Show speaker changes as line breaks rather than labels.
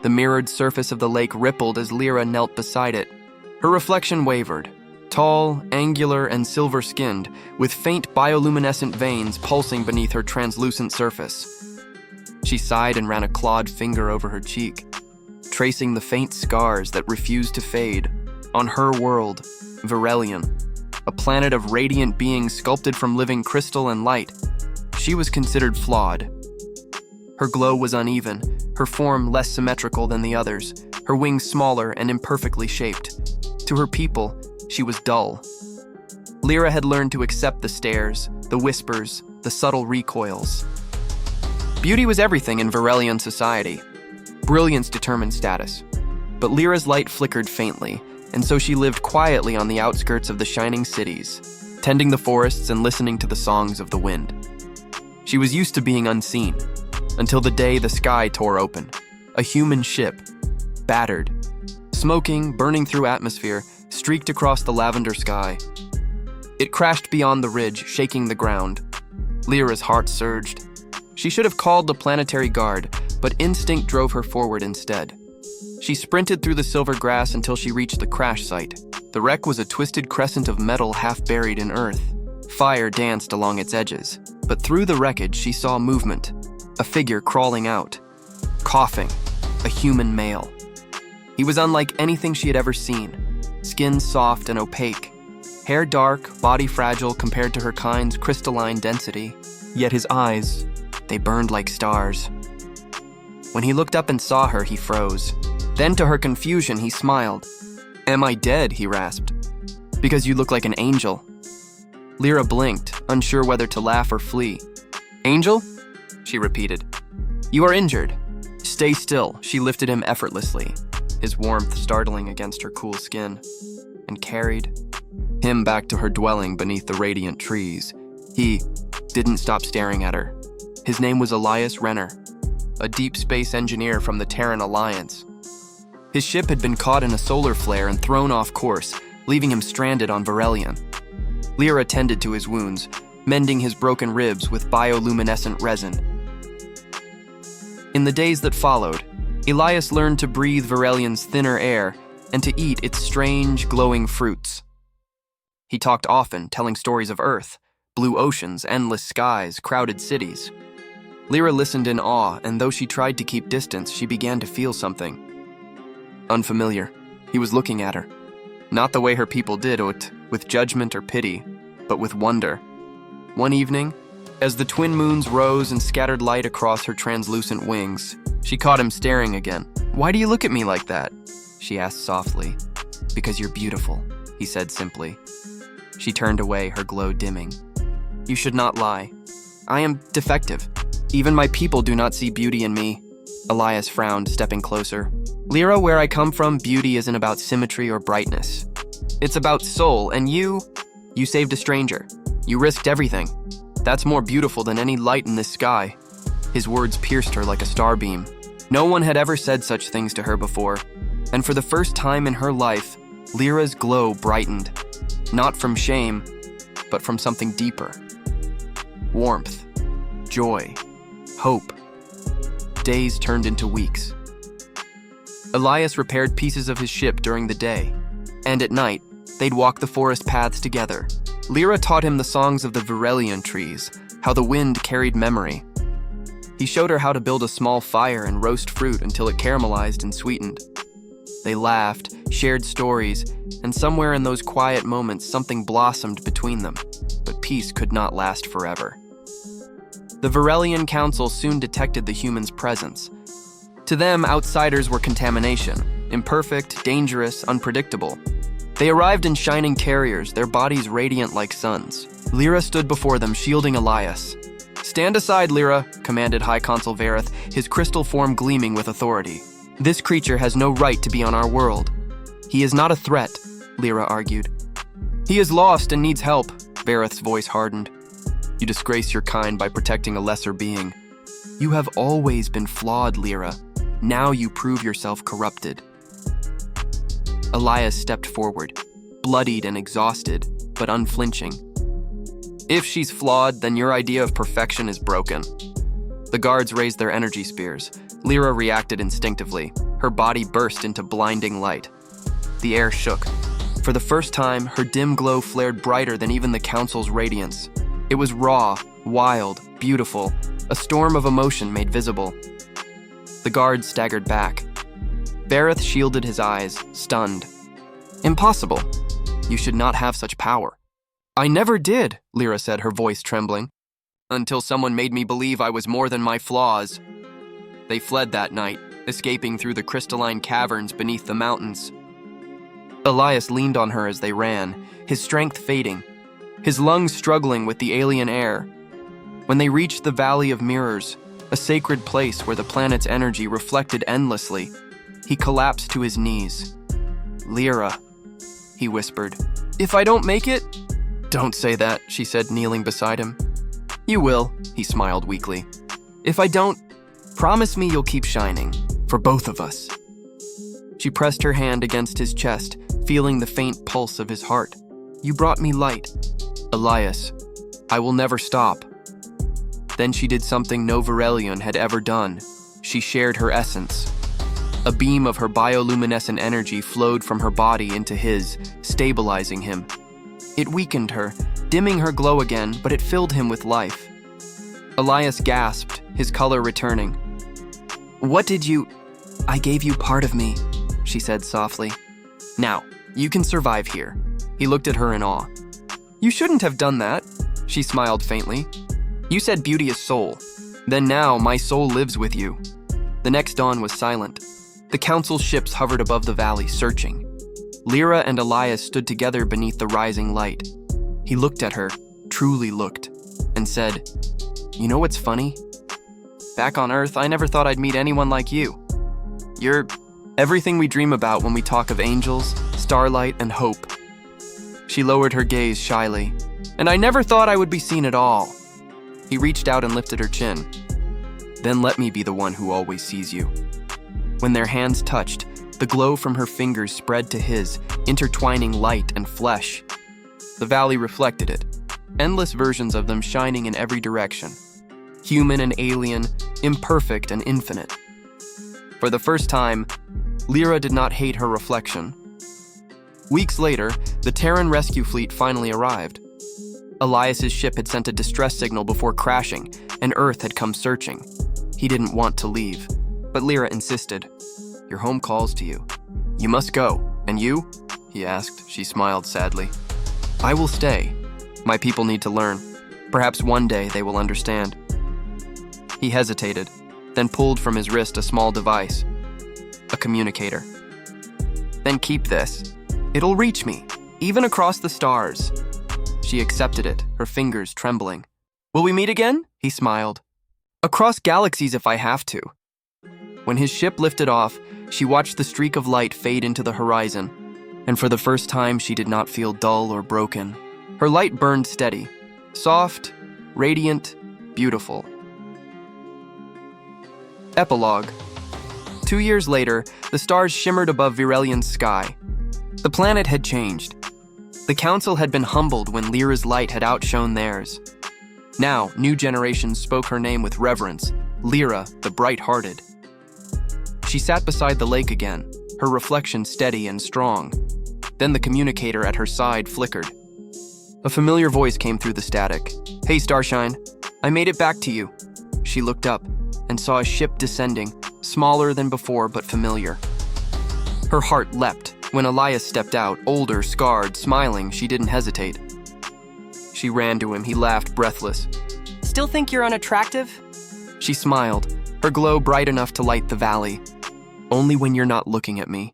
The mirrored surface of the lake rippled as Lira knelt beside it. Her reflection wavered. Tall, angular, and silver-skinned, with faint bioluminescent veins pulsing beneath her translucent surface. She sighed and ran a clawed finger over her cheek, tracing the faint scars that refused to fade. On her world, Verelion, a planet of radiant beings sculpted from living crystal and light, she was considered flawed. Her glow was uneven, her form less symmetrical than the others, her wings smaller and imperfectly shaped. To her people, she was dull. Lira had learned to accept the stares, the whispers, the subtle recoils. Beauty was everything in Verelion society. Brilliance determined status. But Lyra's light flickered faintly, and so she lived quietly on the outskirts of the shining cities, tending the forests and listening to the songs of the wind. She was used to being unseen, until the day the sky tore open. A human ship, battered, smoking, burning through atmosphere, streaked across the lavender sky. It crashed beyond the ridge, shaking the ground. Lyra's heart surged. She should have called the planetary guard, but instinct drove her forward instead. She sprinted through the silver grass until she reached the crash site. The wreck was a twisted crescent of metal half buried in earth. Fire danced along its edges, but through the wreckage she saw movement. A figure crawling out, coughing, a human male. He was unlike anything she had ever seen. Skin soft and opaque, hair dark, body fragile compared to her kind's crystalline density. Yet his eyes, they burned like stars. When he looked up and saw her, he froze. Then to her confusion, he smiled. "Am I dead?" he rasped. "Because you look like an angel." Lira blinked, unsure whether to laugh or flee. "Angel?" she repeated. "You are injured." "Stay still." She lifted him effortlessly, his warmth startling against her cool skin, and carried him back to her dwelling beneath the radiant trees. He didn't stop staring at her. His name was Elias Renner, a deep space engineer from the Terran Alliance. His ship had been caught in a solar flare and thrown off course, leaving him stranded on Verelion. Lira tended to his wounds, mending his broken ribs with bioluminescent resin. In the days that followed, Elias learned to breathe Verelion's thinner air and to eat its strange, glowing fruits. He talked often, telling stories of Earth, blue oceans, endless skies, crowded cities. Lira listened in awe, and though she tried to keep distance, she began to feel something. Unfamiliar. He was looking at her. Not the way her people did, with judgment or pity, but with wonder. One evening, as the twin moons rose and scattered light across her translucent wings, she caught him staring again. "Why do you look at me like that?" she asked softly. "Because you're beautiful," he said simply. She turned away, her glow dimming. "You should not lie. I am defective. Even my people do not see beauty in me." Elias frowned, stepping closer. "Lira, where I come from, beauty isn't about symmetry or brightness. It's about soul, and you saved a stranger. You risked everything. That's more beautiful than any light in this sky." His words pierced her like a starbeam. No one had ever said such things to her before, and for the first time in her life, Lyra's glow brightened. Not from shame, but from something deeper. Warmth, joy, hope. Days turned into weeks. Elias repaired pieces of his ship during the day, and at night, they'd walk the forest paths together. Lira taught him the songs of the Verelion trees, how the wind carried memory. He showed her how to build a small fire and roast fruit until it caramelized and sweetened. They laughed, shared stories, and somewhere in those quiet moments something blossomed between them, but peace could not last forever. The Verelion Council soon detected the humans' presence. To them, outsiders were contamination, imperfect, dangerous, unpredictable. They arrived in shining carriers, their bodies radiant like suns. Lira stood before them, shielding Elias. "Stand aside, Lira," commanded High Consul Vareth, his crystal form gleaming with authority. "This creature has no right to be on our world." "He is not a threat," Lira argued. "He is lost and needs help," Vareth's voice hardened. "You disgrace your kind by protecting a lesser being. You have always been flawed, Lira. Now you prove yourself corrupted." Elias stepped forward, bloodied and exhausted, but unflinching. "If she's flawed, then your idea of perfection is broken." The guards raised their energy spears. Lira reacted instinctively. Her body burst into blinding light. The air shook. For the first time, her dim glow flared brighter than even the council's radiance. It was raw, wild, beautiful, a storm of emotion made visible. The guards staggered back. Vareth shielded his eyes, stunned. Impossible. You should not have such power. I never did, Lira said, her voice trembling. Until someone made me believe I was more than my flaws. They fled that night, escaping through the crystalline caverns beneath the mountains. Elias leaned on her as they ran, his strength fading, his lungs struggling with the alien air. When they reached the Valley of Mirrors, a sacred place where the planet's energy reflected endlessly, he collapsed to his knees. Lira, he whispered. If I don't make it? Don't say that, she said, kneeling beside him. You will, he smiled weakly. If I don't, promise me you'll keep shining, for both of us. She pressed her hand against his chest, feeling the faint pulse of his heart. You brought me light. Elias, I will never stop. Then she did something no Varelion had ever done. She shared her essence. A beam of her bioluminescent energy flowed from her body into his, stabilizing him. It weakened her, dimming her glow again, but it filled him with life. Elias gasped, his color returning. What did you... I gave you part of me, she said softly. Now, you can survive here. He looked at her in awe. You shouldn't have done that, she smiled faintly. You said beauty is soul. Then now my soul lives with you. The next dawn was silent. The council ships hovered above the valley, searching. Lira and Elias stood together beneath the rising light. He looked at her, truly looked, and said, You know what's funny? Back on Earth, I never thought I'd meet anyone like you. You're everything we dream about when we talk of angels, starlight, and hope. She lowered her gaze shyly. And I never thought I would be seen at all. He reached out and lifted her chin. Then let me be the one who always sees you. When their hands touched, the glow from her fingers spread to his, intertwining light and flesh. The valley reflected it, endless versions of them shining in every direction. Human and alien, imperfect and infinite. For the first time, Lira did not hate her reflection. Weeks later, the Terran rescue fleet finally arrived. Elias's ship had sent a distress signal before crashing, and Earth had come searching. He didn't want to leave, but Lira insisted. Your home calls to you. You must go. And you? He asked. She smiled sadly. I will stay. My people need to learn. Perhaps one day they will understand. He hesitated, then pulled from his wrist a small device. A communicator. Then keep this. It'll reach me, even across the stars. She accepted it, her fingers trembling. Will we meet again? He smiled. Across galaxies if I have to. When his ship lifted off, she watched the streak of light fade into the horizon, and for the first time she did not feel dull or broken. Her light burned steady, soft, radiant, beautiful. Epilogue. 2 years later, the stars shimmered above Virelion's sky. The planet had changed. The council had been humbled when Lyra's light had outshone theirs. Now, new generations spoke her name with reverence, Lira, the bright-hearted. She sat beside the lake again, her reflection steady and strong. Then the communicator at her side flickered. A familiar voice came through the static. Hey, Starshine, I made it back to you. She looked up and saw a ship descending, smaller than before but familiar. Her heart leapt. When Elias stepped out, older, scarred, smiling, she didn't hesitate. She ran to him. He laughed, breathless. Still think you're unattractive? She smiled, her glow bright enough to light the valley. Only when you're not looking at me.